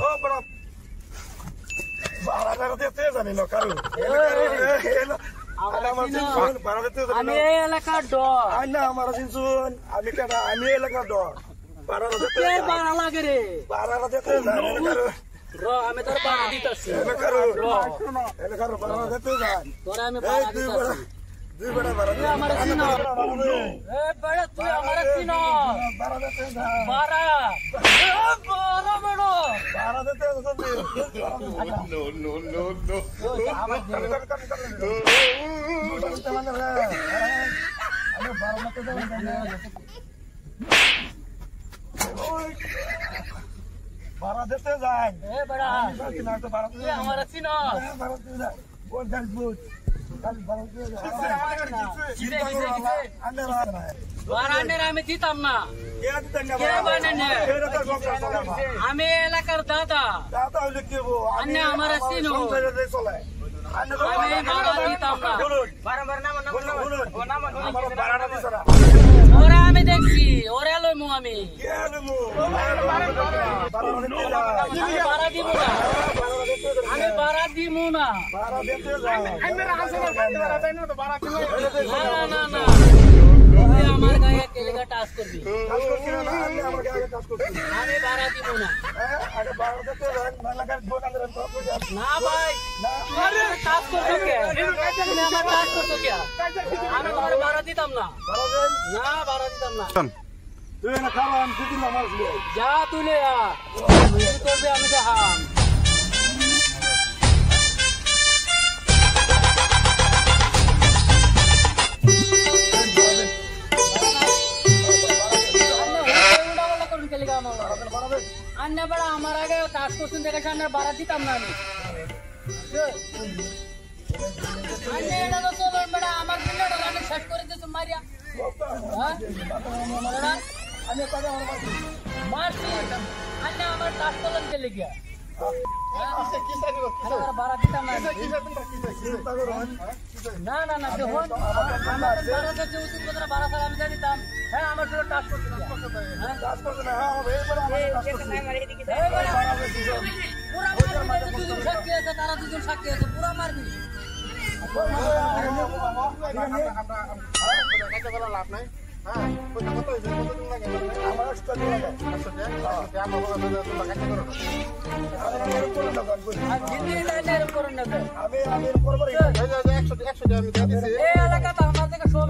ও বড় বাড়া দিতে জানি না কারু আমি এই এলাকার ডর না আমার শুন আমি কেন আমি এলাকার ডর বাড়া লাগে রে বাড়া দিতে জানি না কারু আমি তোর বাড়া দিতেছি এলাকার বাড়া দিতে জানি তোরা আমি বাড়া দিতেছি দুই বড় বাড়া তুই আমার চিনো এ বড় তুই আমার চিনো বাড়া দিতে জানি বাড়া বড় বড় বাড়া দিতে জানি no বাড়া দিতে যাই এ বড়া না তো বাড়া দিতে আমার চিনো বাড়া দিতে যাই ওর গাল বুঝ গাল বাড়া দিতে যাই বারানের আমি দিতাম না আমি এলাকার দাদা আন্নে আমার চিনো আমি ভাড়া দিতাম না ওরা আমি দেখছি ওরা লইমু আমি ভাড়া দিব না আমি ভাড়া দিব না না না আমার গায়ে কেলেগা টাচ করবি আমি ভাড়া দিব না না ভাই কাজ করছো কে তুমি আমার কাজ করছো কে আমি তোমার ভাড়া দিতাম না না ভাড়া দিতাম না যা তুলে করবে আমি দেখাম अन्य बड़ा हमारा आगे कास्ट क्वेश्चन देखा अन्य बारह दिताम ना আমি अन्य এটা তো তোর বড় আমার পিন্ডটা আমি শেষ করে দিছ মারিয়া হ্যাঁ আমি কথা মারছি अन्य আমার কাস্ট কলম কে লিখিয়া बारह दिताम না না না দেখুন আমার বারো থেকে উচিত কথা বারো সাল আমি দিতাম হ্যাঁ আমার পুরো টাস্ক করতে হ্যাঁ টাস্ক করতে না হ্যাঁ পুরো মারবি দুজন সাক্ষী আছে তারা দুজন সাক্ষী আছে পুরো মারবি আমরা লাভ নাই হ্যাঁ কত হইছে কত দিন লাগে আমার 100 টাকা লাগে 100 টাকা আমার বড় দাদা তো লাগাতে করো আর জিন্দি লাইনের উপর নেবে আমি উপর করে 100 টাকা আমি দিয়ে দিছি এই এলাকা তো আমার থেকে সব